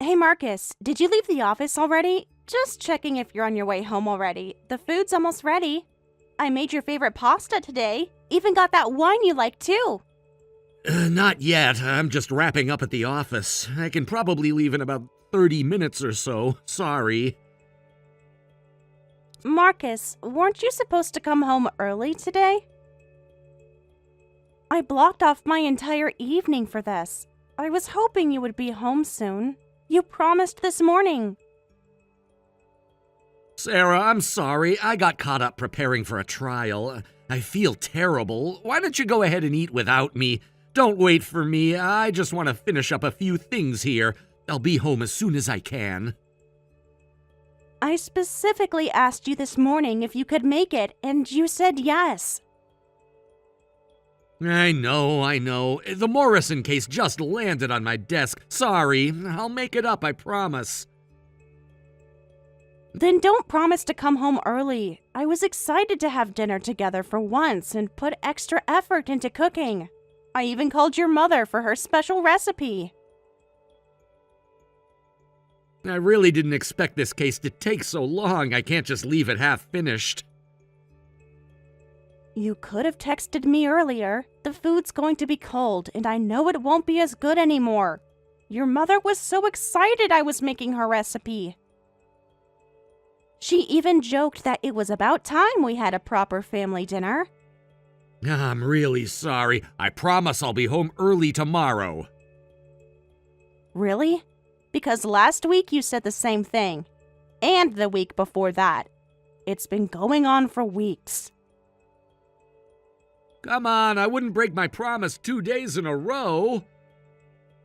Hey Marcus, did you leave the office already? Just checking if you're on your way home already. The food's almost ready. I made your favorite pasta today. Even got that wine you like too. Not yet. I'm just wrapping up at the office. I can probably leave in about 30 minutes or so. Sorry. Marcus, weren't you supposed to come home early today? I blocked off my entire evening for this. I was hoping you would be home soon. You promised this morning. Sarah, I'm sorry. I got caught up preparing for a trial. I feel terrible. Why don't you go ahead and eat without me? Don't wait for me. I just want to finish up a few things here. I'll be home as soon as I can. I specifically asked you this morning if you could make it, and you said yes. I know. The Morrison case just landed on my desk. Sorry. I'll make it up, I promise. Then don't promise to come home early. I was excited to have dinner together for once and put extra effort into cooking. I even called your mother for her special recipe. I really didn't expect this case to take so long. I can't just leave it half finished. You could have texted me earlier. The food's going to be cold, and I know it won't be as good anymore. Your mother was so excited I was making her recipe. She even joked that it was about time we had a proper family dinner. I'm really sorry. I promise I'll be home early tomorrow. Really? Because last week you said the same thing. And the week before that. It's been going on for weeks. Come on, I wouldn't break my promise 2 days in a row.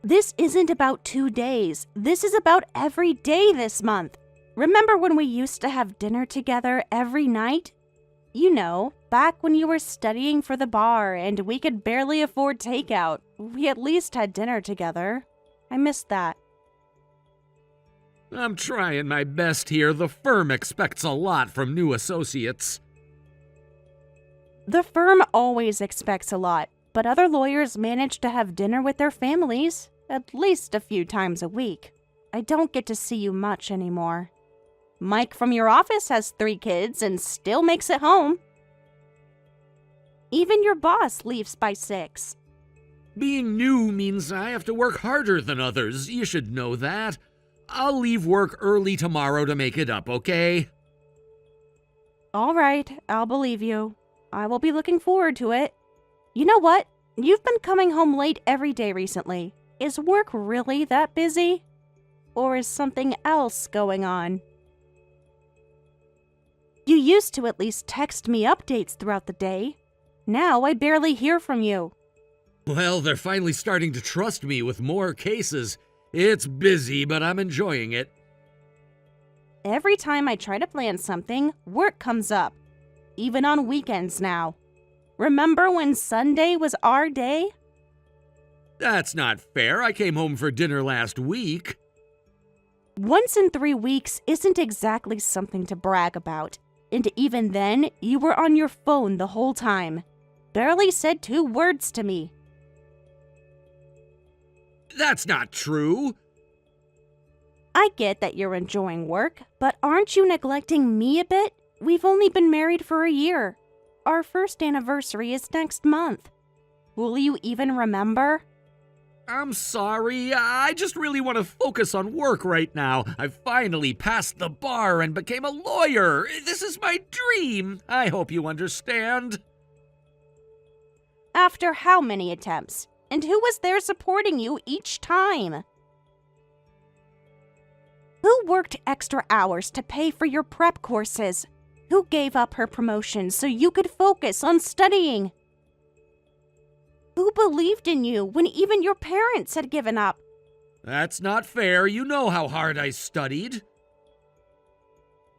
This isn't about 2 days. This is about every day this month. Remember when we used to have dinner together every night? You know, back when you were studying for the bar and we could barely afford takeout. We at least had dinner together. I missed that. I'm trying my best here. The firm expects a lot from new associates. The firm always expects a lot, but other lawyers manage to have dinner with their families, at least a few times a week. I don't get to see you much anymore. Mike from your office has 3 kids and still makes it home. Even your boss leaves by 6. Being new means I have to work harder than others. You should know that. I'll leave work early tomorrow to make it up, okay? All right, I'll believe you. I will be looking forward to it. You know what? You've been coming home late every day recently. Is work really that busy? Or is something else going on? You used to at least text me updates throughout the day. Now I barely hear from you. Well, they're finally starting to trust me with more cases. It's busy, but I'm enjoying it. Every time I try to plan something, work comes up. Even on weekends now. Remember when Sunday was our day? That's not fair. I came home for dinner last week. Once in 3 weeks isn't exactly something to brag about. And even then, you were on your phone the whole time. Barely said 2 words to me. That's not true. I get that you're enjoying work, but aren't you neglecting me a bit? We've only been married for a year. Our first anniversary is next month. Will you even remember? I'm sorry. I just really want to focus on work right now. I finally passed the bar and became a lawyer. This is my dream. I hope you understand. After how many attempts? And who was there supporting you each time? Who worked extra hours to pay for your prep courses? Who gave up her promotion so you could focus on studying? Who believed in you when even your parents had given up? That's not fair. You know how hard I studied.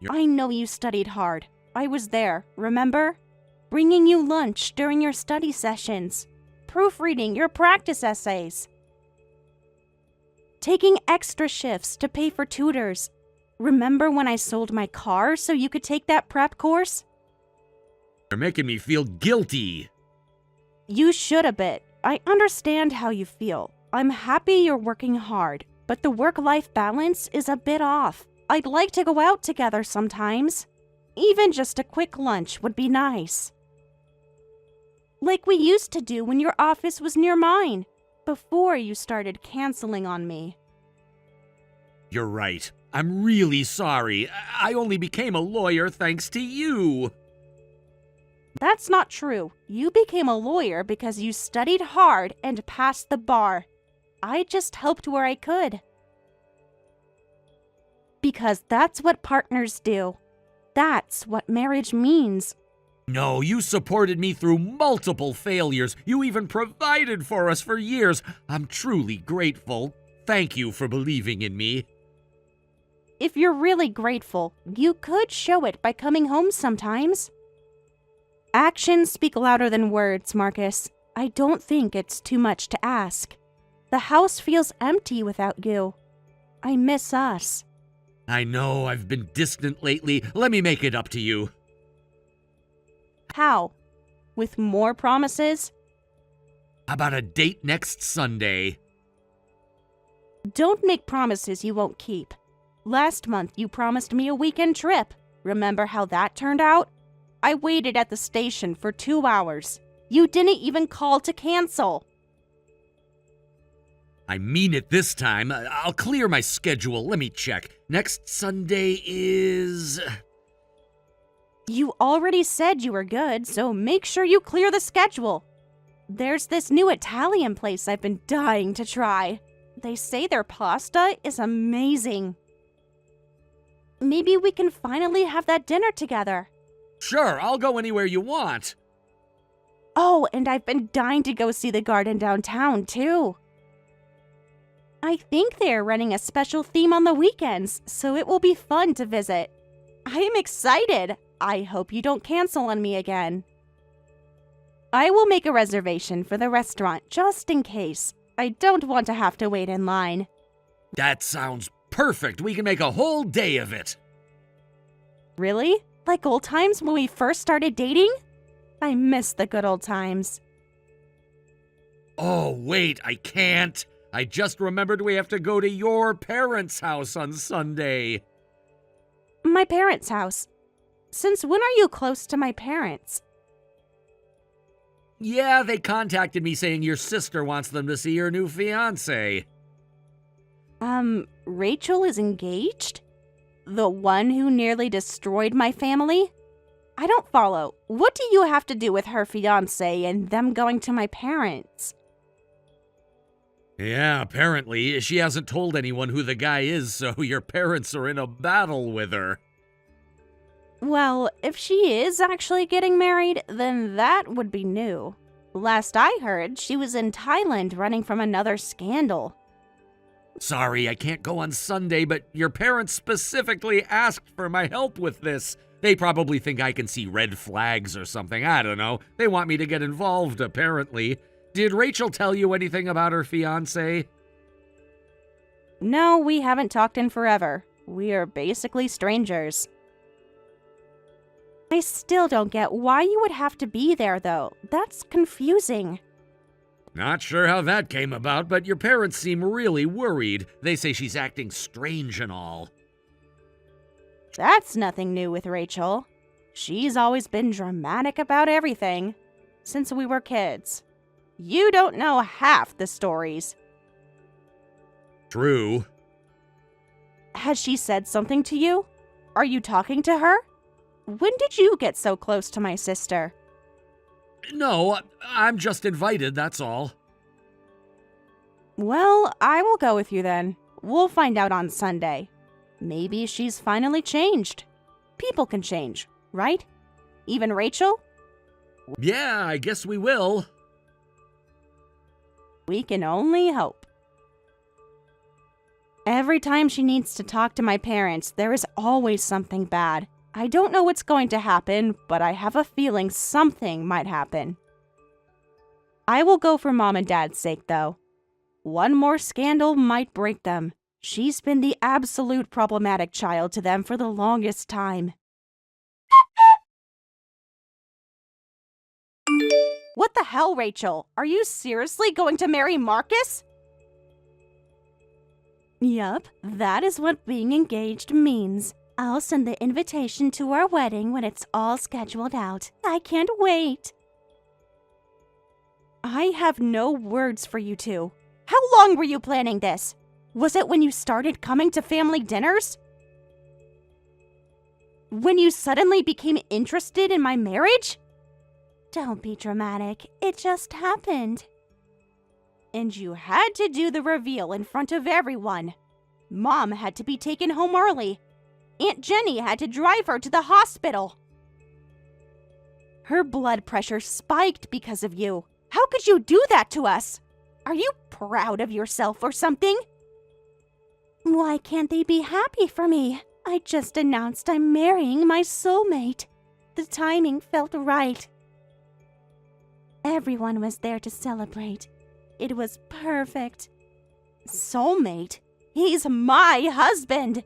I know you studied hard. I was there, remember? Bringing you lunch during your study sessions. Proofreading your practice essays. Taking extra shifts to pay for tutors. Remember when I sold my car so you could take that prep course? You're making me feel guilty. You should a bit. I understand how you feel. I'm happy you're working hard. but the work-life balance is a bit off. I'd like to go out together sometimes. Even just a quick lunch would be nice. Like we used to do when your office was near mine, before you started canceling on me. You're right. I'm really sorry. I only became a lawyer thanks to you. That's not true. You became a lawyer because you studied hard and passed the bar. I just helped where I could. Because that's what partners do. That's what marriage means. No, you supported me through multiple failures. You even provided for us for years. I'm truly grateful. Thank you for believing in me. If you're really grateful, you could show it by coming home sometimes. Actions speak louder than words, Marcus. I don't think it's too much to ask. The house feels empty without you. I miss us. I know I've been distant lately. Let me make it up to you. How? With more promises? How about a date next Sunday? Don't make promises you won't keep. Last month you promised me a weekend trip. Remember how that turned out? I waited at the station for 2 hours. You didn't even call to cancel. I mean it this time. I'll clear my schedule. Let me check. Next Sunday is... You already said you were good, so make sure you clear the schedule. There's this new Italian place I've been dying to try. They say their pasta is amazing. Maybe we can finally have that dinner together. Sure, I'll go anywhere you want. Oh, and I've been dying to go see the garden downtown, too. I think they're running a special theme on the weekends, so it will be fun to visit. I am excited. I hope you don't cancel on me again. I will make a reservation for the restaurant just in case. I don't want to have to wait in line. That sounds perfect. We can make a whole day of it. Really? Like old times when we first started dating? I miss the good old times. Oh, wait, I can't. I just remembered we have to go to your parents' house on Sunday. My parents' house. Since when are you close to my parents? Yeah, they contacted me saying your sister wants them to see your new fiancé. Rachel is engaged? The one who nearly destroyed my family? I don't follow. What do you have to do with her fiancé and them going to my parents? Yeah, apparently. She hasn't told anyone who the guy is, so your parents are in a battle with her. Well, if she is actually getting married, then that would be new. Last I heard, she was in Thailand running from another scandal. Sorry, I can't go on Sunday, but your parents specifically asked for my help with this. They probably think I can see red flags or something. I don't know. They want me to get involved, apparently. Did Rachel tell you anything about her fiancé? No, we haven't talked in forever. We are basically strangers. I still don't get why you would have to be there, though. That's confusing. Not sure how that came about, but your parents seem really worried. They say she's acting strange and all. That's nothing new with Rachel. She's always been dramatic about everything, since we were kids. You don't know half the stories. True. Has she said something to you? Are you talking to her? When did you get so close to my sister? No, I'm just invited, that's all. Well, I will go with you then. We'll find out on Sunday. Maybe she's finally changed. People can change, right? Even Rachel? Yeah, I guess we will. We can only hope. Every time she needs to talk to my parents, there is always something bad. I don't know what's going to happen, but I have a feeling something might happen. I will go for Mom and Dad's sake, though. One more scandal might break them. She's been the absolute problematic child to them for the longest time. What the hell, Rachel? Are you seriously going to marry Marcus? Yup, that is what being engaged means. I'll send the invitation to our wedding when it's all scheduled out. I can't wait. I have no words for you two. How long were you planning this? Was it when you started coming to family dinners? When you suddenly became interested in my marriage? Don't be dramatic. It just happened. And you had to do the reveal in front of everyone. Mom had to be taken home early. Aunt Jenny had to drive her to the hospital. Her blood pressure spiked because of you. How could you do that to us? Are you proud of yourself or something? Why can't they be happy for me? I just announced I'm marrying my soulmate. The timing felt right. Everyone was there to celebrate. It was perfect. Soulmate? He's my husband.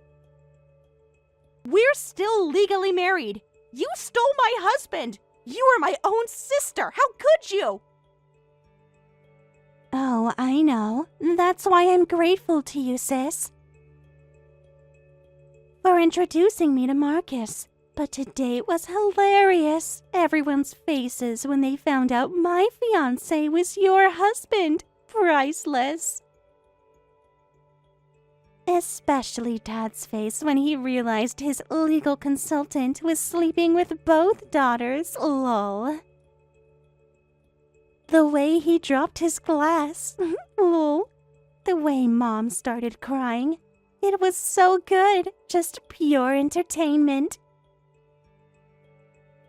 We're still legally married. You stole my husband. You are my own sister. How could you? Oh, I know. That's why I'm grateful to you, sis. For introducing me to Marcus. But today was hilarious. Everyone's faces when they found out my fiancé was your husband. Priceless. Especially Dad's face when he realized his legal consultant was sleeping with both daughters, lol. The way he dropped his glass, lol. The way Mom started crying. It was so good, just pure entertainment.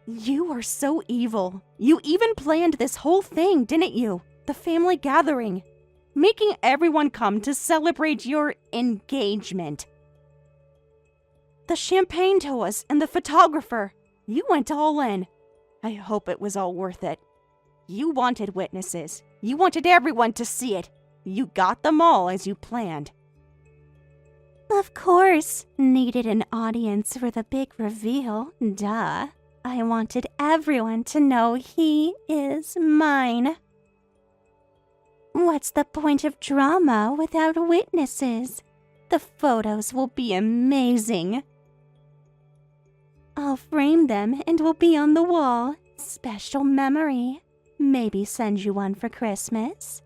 You are so evil. You even planned this whole thing, didn't you? The family gathering. Making everyone come to celebrate your engagement. The champagne tours and the photographer. You went all in. I hope it was all worth it. You wanted witnesses. You wanted everyone to see it. You got them all as you planned. Of course. Needed an audience for the big reveal. Duh. I wanted everyone to know he is mine. What's the point of drama without witnesses? The photos will be amazing. I'll frame them and will be on the wall. Special memory. Maybe send you one for Christmas.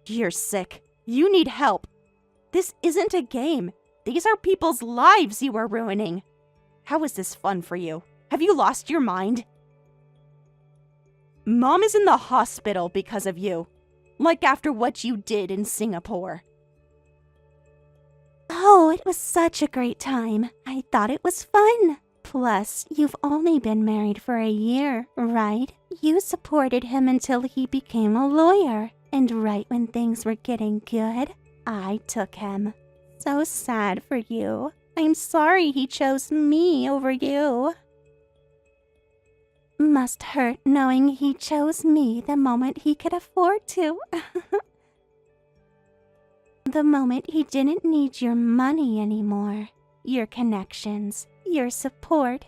You're sick. You need help. This isn't a game. These are people's lives you are ruining. How is this fun for you? Have you lost your mind? Mom is in the hospital because of you. Like after what you did in Singapore. Oh, it was such a great time. I thought it was fun. Plus, you've only been married for a year, right? You supported him until he became a lawyer. And right when things were getting good, I took him. So sad for you. I'm sorry he chose me over you. Must hurt knowing he chose me the moment he could afford to. The moment he didn't need your money anymore. Your connections, your support.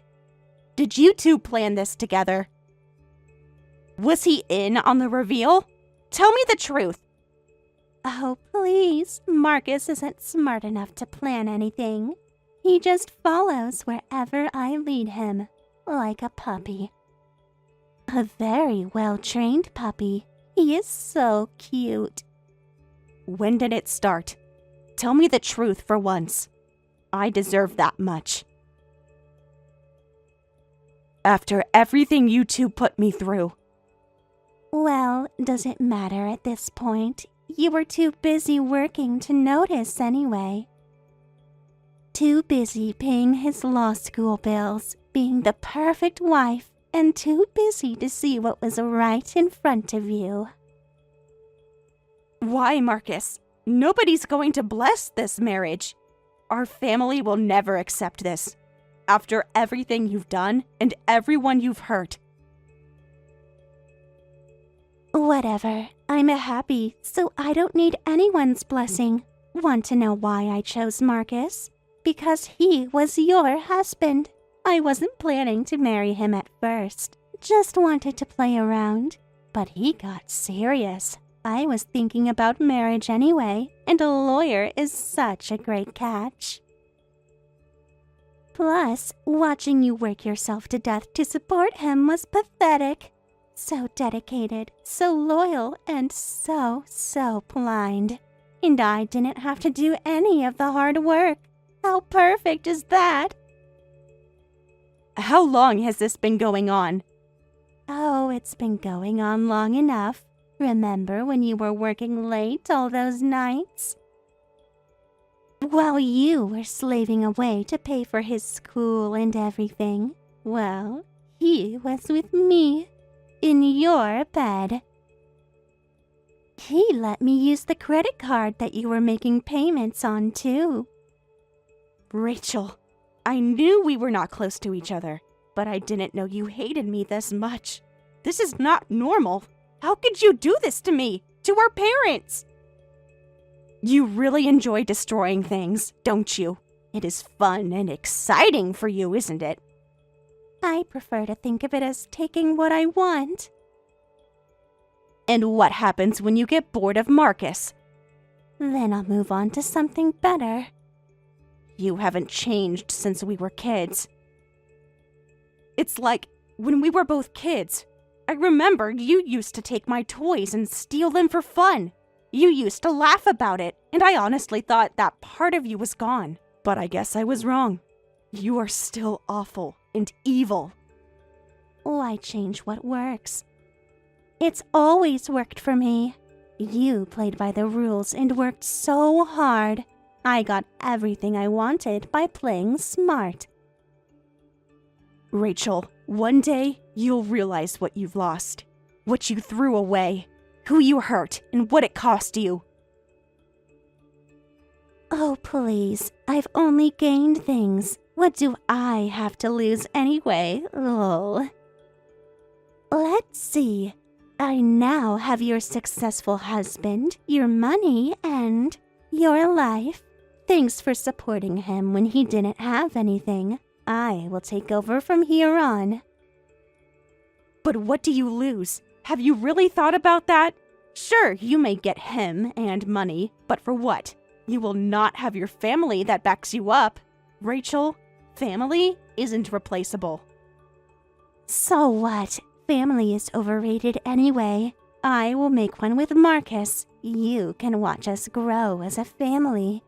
Did you two plan this together? Was he in on the reveal? Tell me the truth. Oh, please. Marcus isn't smart enough to plan anything. He just follows wherever I lead him, like a puppy. A very well-trained puppy. He is so cute. When did it start? Tell me the truth for once. I deserve that much. After everything you two put me through. Well, does it matter at this point? You were too busy working to notice anyway. Too busy paying his law school bills, being the perfect wife, and too busy to see what was right in front of you. Why, Marcus? Nobody's going to bless this marriage. Our family will never accept this. After everything you've done and everyone you've hurt. Whatever. I'm happy, so I don't need anyone's blessing. Want to know why I chose Marcus? Because he was your husband. I wasn't planning to marry him at first. Just wanted to play around. But he got serious. I was thinking about marriage anyway, and a lawyer is such a great catch. Plus, watching you work yourself to death to support him was pathetic. So dedicated, so loyal, and so blind. And I didn't have to do any of the hard work. How perfect is that? How long has this been going on? Oh, it's been going on long enough. Remember when you were working late all those nights? While you were slaving away to pay for his school and everything, well, he was with me, in your bed. He let me use the credit card that you were making payments on, too. Rachel, I knew we were not close to each other, but I didn't know you hated me this much. This is not normal. How could you do this to me, to our parents? You really enjoy destroying things, don't you? It is fun and exciting for you, isn't it? I prefer to think of it as taking what I want. And what happens when you get bored of Marcus? Then I'll move on to something better. You haven't changed since we were kids. It's like when we were both kids. I remember you used to take my toys and steal them for fun. You used to laugh about it, and I honestly thought that part of you was gone. But I guess I was wrong. You are still awful and evil. Why change what works? It's always worked for me. You played by the rules and worked so hard. I got everything I wanted by playing smart. Rachel, one day you'll realize what you've lost, what you threw away, who you hurt, and what it cost you. Oh, please, I've only gained things. What do I have to lose anyway? Lol. Let's see. I now have your successful husband, your money, and your life. Thanks for supporting him when he didn't have anything. I will take over from here on. But what do you lose? Have you really thought about that? Sure, you may get him and money, but for what? You will not have your family that backs you up. Rachel, family isn't replaceable. So what? Family is overrated anyway. I will make one with Marcus. You can watch us grow as a family.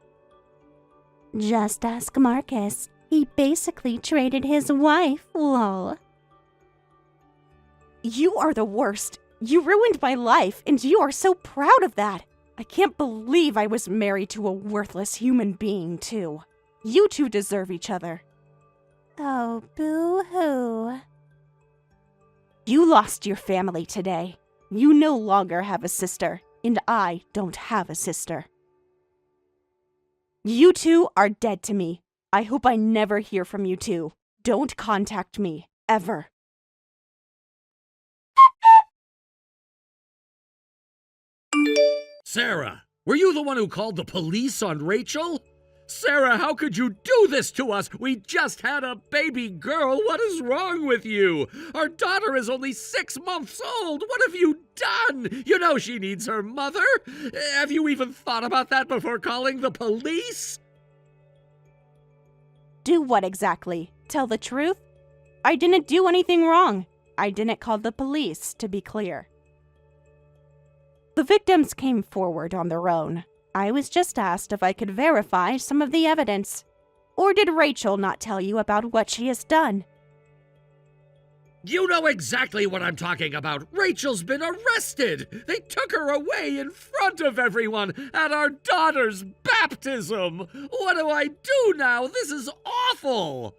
Just ask Marcus. He basically traded his wife, lol. You are the worst. You ruined my life, and you are so proud of that. I can't believe I was married to a worthless human being, too. You two deserve each other. Oh, boo-hoo. You lost your family today. You no longer have a sister, and I don't have a sister. You two are dead to me. I hope I never hear from you two. Don't contact me, ever. Sarah, were you the one who called the police on Rachel? Sarah, how could you do this to us? We just had a baby girl. What is wrong with you? Our daughter is only 6 months old. What have you done? You know she needs her mother. Have you even thought about that before calling the police? Do what exactly? Tell the truth? I didn't do anything wrong. I didn't call the police, to be clear. The victims came forward on their own. I was just asked if I could verify some of the evidence. Or did Rachel not tell you about what she has done? You know exactly what I'm talking about. Rachel's been arrested. They took her away in front of everyone at our daughter's baptism. What do I do now? This is awful.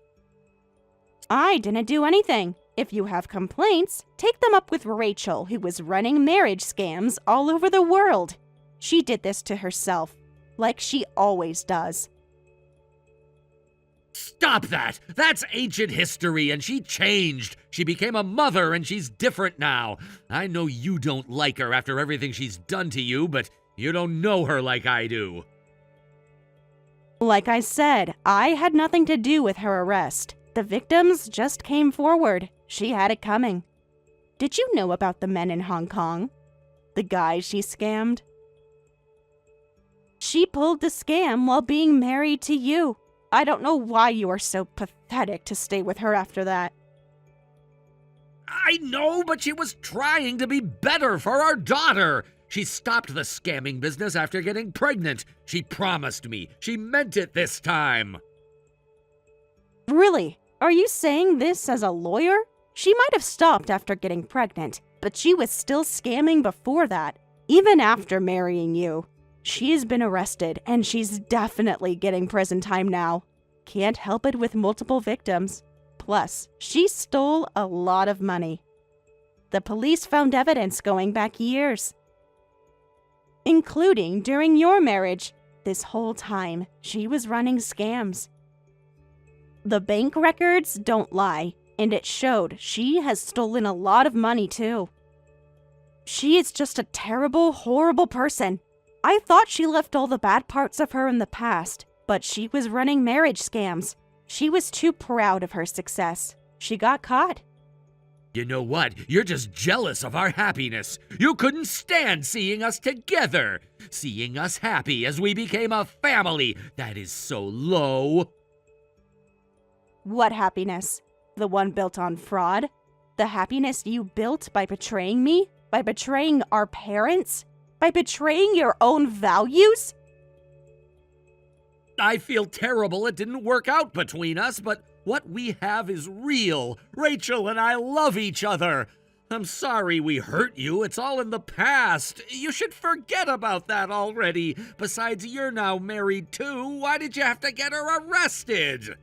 I didn't do anything. If you have complaints, take them up with Rachel, who was running marriage scams all over the world. She did this to herself, like she always does. Stop that! That's ancient history, and she changed. She became a mother, and she's different now. I know you don't like her after everything she's done to you, but you don't know her like I do. Like I said, I had nothing to do with her arrest. The victims just came forward. She had it coming. Did you know about the men in Hong Kong? the guy she scammed. She pulled the scam while being married to you. I don't know why you are so pathetic to stay with her after that. I know, but she was trying to be better for our daughter. She stopped the scamming business after getting pregnant. She promised me. She meant it this time. Really? Are you saying this as a lawyer? She might have stopped after getting pregnant, but she was still scamming before that, even after marrying you. She's been arrested, and she's definitely getting prison time now. Can't help it with multiple victims. Plus, she stole a lot of money. The police found evidence going back years, including during your marriage. This whole time, she was running scams. The bank records don't lie, and it showed she has stolen a lot of money too. She is just a terrible, horrible person. I thought she left all the bad parts of her in the past, but she was running marriage scams. She was too proud of her success. She got caught. You know what? You're just jealous of our happiness. You couldn't stand seeing us together. Seeing us happy as we became a family. That is so low. What happiness? The one built on fraud? The happiness you built by betraying me? By betraying our parents? By betraying your own values? I feel terrible it didn't work out between us, but what we have is real. Rachel and I love each other. I'm sorry we hurt you. It's all in the past. You should forget about that already. Besides, you're now married too. Why did you have to get her arrested?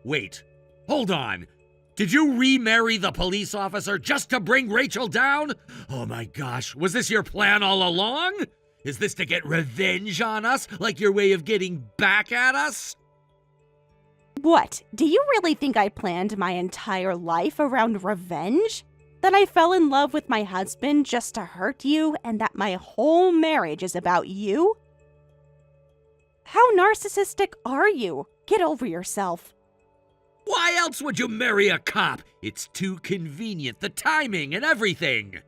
Wait, hold on. Did you remarry the police officer just to bring Rachel down? Oh my gosh, was this your plan all along? Is this to get revenge on us, like your way of getting back at us? What? Do you really think I planned my entire life around revenge? That I fell in love with my husband just to hurt you, and that my whole marriage is about you? How narcissistic are you? Get over yourself. Why else would you marry a cop? It's too convenient, the timing and everything.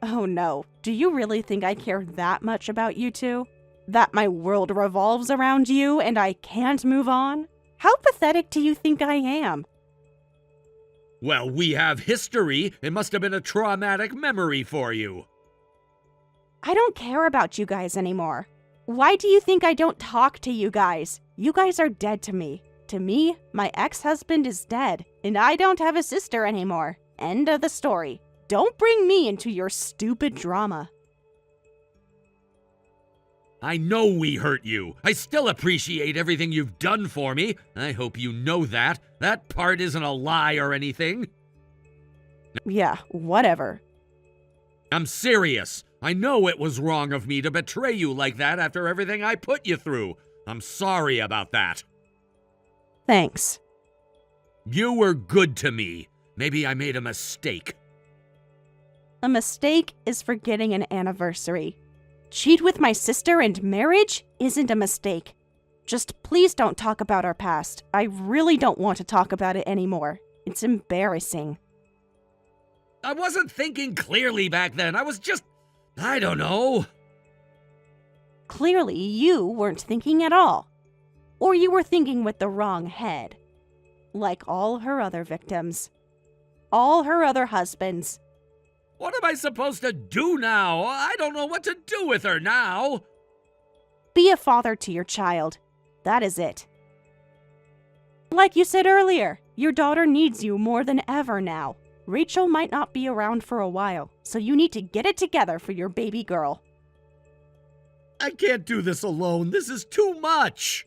Oh no, do you really think I care that much about you two? That my world revolves around you and I can't move on? How pathetic do you think I am? Well, we have history. It must have been a traumatic memory for you. I don't care about you guys anymore. Why do you think I don't talk to you guys? You guys are dead to me. To me, my ex-husband is dead, and I don't have a sister anymore. End of the story. Don't bring me into your stupid drama. I know we hurt you. I still appreciate everything you've done for me. I hope you know that. That part isn't a lie or anything. Yeah, whatever. I'm serious. I know it was wrong of me to betray you like that after everything I put you through. I'm sorry about that. Thanks. You were good to me. Maybe I made a mistake. A mistake is forgetting an anniversary. Cheat with my sister and marriage isn't a mistake. Just please don't talk about our past. I really don't want to talk about it anymore. It's embarrassing. I wasn't thinking clearly back then. I was just... I don't know. Clearly, you weren't thinking at all. Or you were thinking with the wrong head. Like all her other victims. All her other husbands. What am I supposed to do now? I don't know what to do with her now. Be a father to your child. That is it. Like you said earlier, your daughter needs you more than ever now. Rachel might not be around for a while, so you need to get it together for your baby girl. I can't do this alone. This is too much.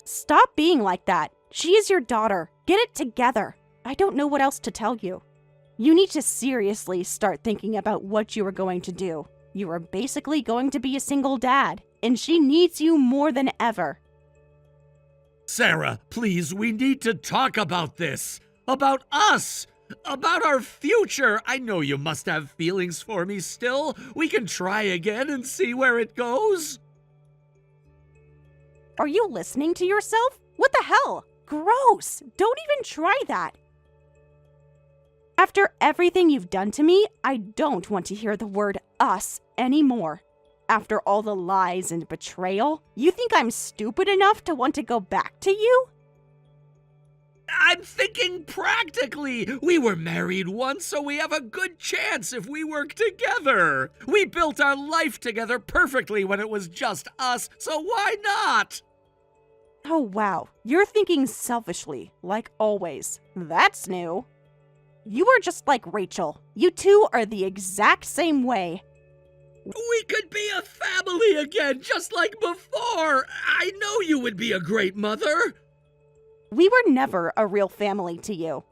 Stop being like that. She is your daughter. Get it together. I don't know what else to tell you. You need to seriously start thinking about what you are going to do. You are basically going to be a single dad, and she needs you more than ever. Sarah, please, we need to talk about this. About us. About our future. I know you must have feelings for me still. We can try again and see where it goes. Are you listening to yourself? What the hell? Gross! Don't even try that. After everything you've done to me, I don't want to hear the word us anymore. After all the lies and betrayal, you think I'm stupid enough to want to go back to you? I'm thinking practically. We were married once, so we have a good chance if we work together. We built our life together perfectly when it was just us, so why not? Oh wow, you're thinking selfishly, like always. That's new. You are just like Rachel. You two are the exact same way. We could be a family again, just like before. I know you would be a great mother. We were never a real family to you.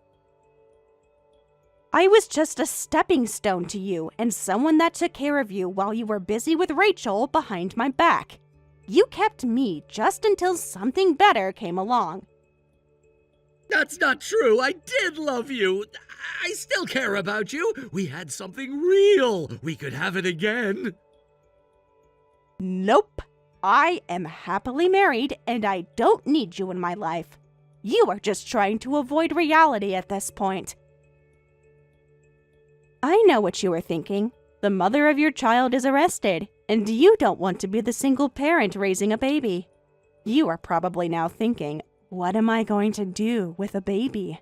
I was just a stepping stone to you and someone that took care of you while you were busy with Rachel behind my back. You kept me just until something better came along. That's not true. I did love you. I still care about you. We had something real. We could have it again. Nope. I am happily married and I don't need you in my life. You are just trying to avoid reality at this point. I know what you are thinking. The mother of your child is arrested, and you don't want to be the single parent raising a baby. You are probably now thinking, what am I going to do with a baby?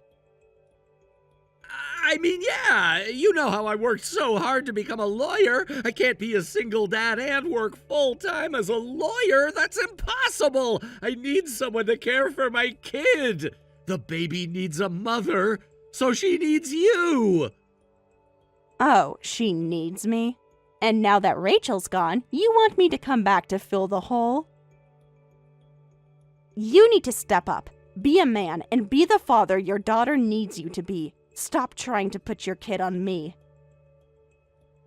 I mean, yeah, you know how I worked so hard to become a lawyer. I can't be a single dad and work full-time as a lawyer. That's impossible. I need someone to care for my kid. The baby needs a mother, so she needs you. Oh, she needs me? And now that Rachel's gone, you want me to come back to fill the hole? You need to step up, be a man, and be the father your daughter needs you to be. Stop trying to put your kid on me.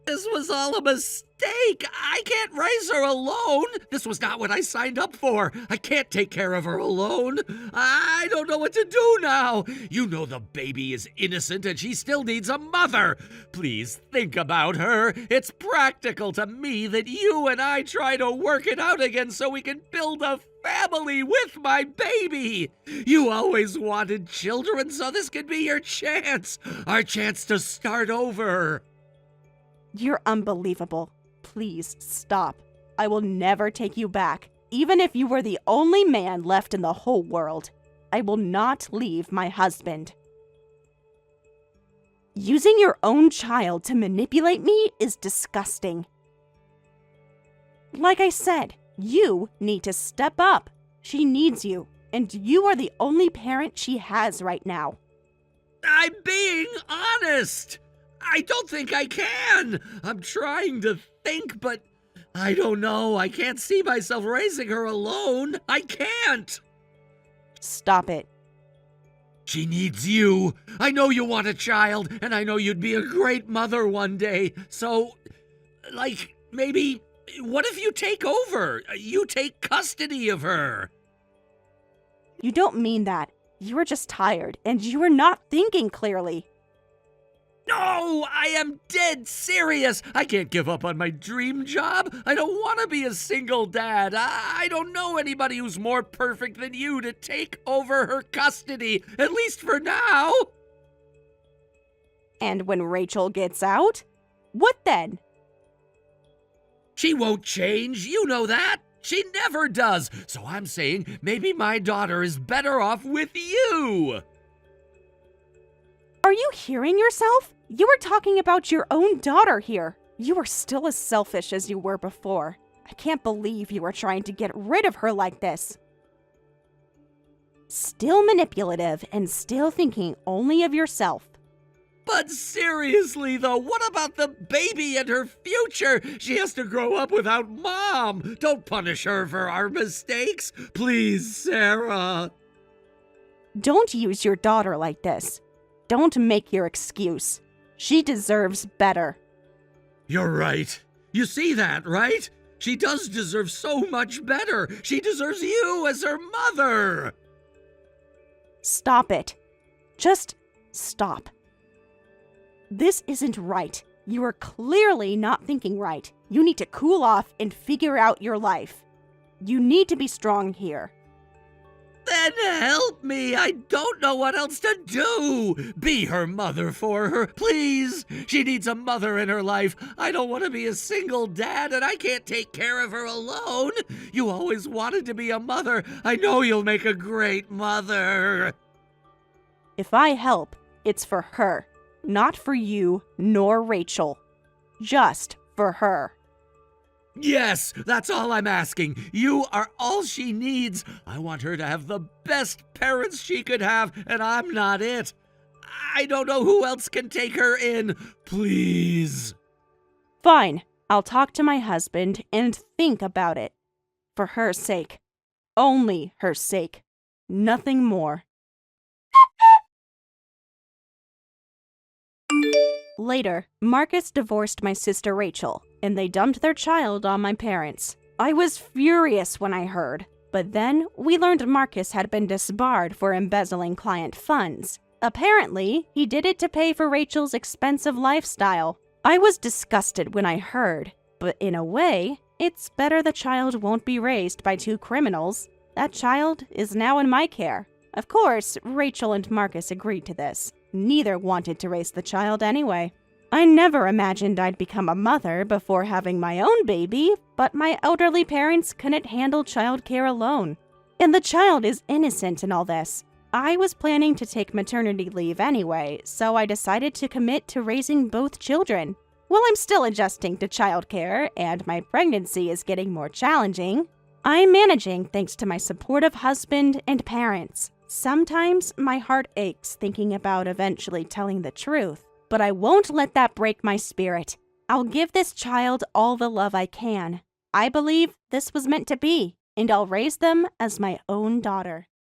This was all a mistake. I can't raise her alone. This was not what I signed up for. I can't take care of her alone. I don't know what to do now. You know the baby is innocent and she still needs a mother. Please think about her. It's practical to me that you and I try to work it out again so we can build a family with my baby. You always wanted children, so this could be your chance. Our chance to start over. You're unbelievable. Please stop. I will never take you back, even if you were the only man left in the whole world. I will not leave my husband. Using your own child to manipulate me is disgusting. Like I said, you need to step up. She needs you, and you are the only parent she has right now. I'm being honest. I don't think I can. I'm trying to think, but I don't know. I can't see myself raising her alone. I can't. Stop it. She needs you. I know you want a child, and I know you'd be a great mother one day. So, maybe, what if you take over? You take custody of her. You don't mean that. You are just tired, and you are not thinking clearly. No, I am dead serious. I can't give up on my dream job. I don't want to be a single dad. I don't know anybody who's more perfect than you to take over her custody, at least for now. And when Rachel gets out, what then? She won't change. You know that. She never does. So I'm saying maybe my daughter is better off with you. Are you hearing yourself? You are talking about your own daughter here. You are still as selfish as you were before. I can't believe you are trying to get rid of her like this. Still manipulative and still thinking only of yourself. But seriously, though, what about the baby and her future? She has to grow up without Mom. Don't punish her for our mistakes. Please, Sarah. Don't use your daughter like this. Don't make your excuse. She deserves better. You're right. You see that, right? She does deserve so much better. She deserves you as her mother. Stop it. Just stop. This isn't right. You are clearly not thinking right. You need to cool off and figure out your life. You need to be strong here. Jen, help me! I don't know what else to do! Be her mother for her, please! She needs a mother in her life. I don't want to be a single dad, and I can't take care of her alone. You always wanted to be a mother. I know you'll make a great mother. If I help, it's for her, not for you nor Rachel. Just for her. Yes, that's all I'm asking. You are all she needs. I want her to have the best parents she could have, and I'm not it. I don't know who else can take her in. Please. Fine, I'll talk to my husband and think about it. For her sake. Only her sake. Nothing more. Later, Marcus divorced my sister Rachel, and they dumped their child on my parents. I was furious when I heard, but then we learned Marcus had been disbarred for embezzling client funds. Apparently, he did it to pay for Rachel's expensive lifestyle. I was disgusted when I heard, but in a way, it's better the child won't be raised by two criminals. That child is now in my care. Of course, Rachel and Marcus agreed to this. Neither wanted to raise the child anyway. I never imagined I'd become a mother before having my own baby, but my elderly parents couldn't handle childcare alone. And the child is innocent in all this. I was planning to take maternity leave anyway, so I decided to commit to raising both children. While I'm still adjusting to childcare and my pregnancy is getting more challenging, I'm managing thanks to my supportive husband and parents. Sometimes my heart aches thinking about eventually telling the truth, but I won't let that break my spirit. I'll give this child all the love I can. I believe this was meant to be, and I'll raise them as my own daughter.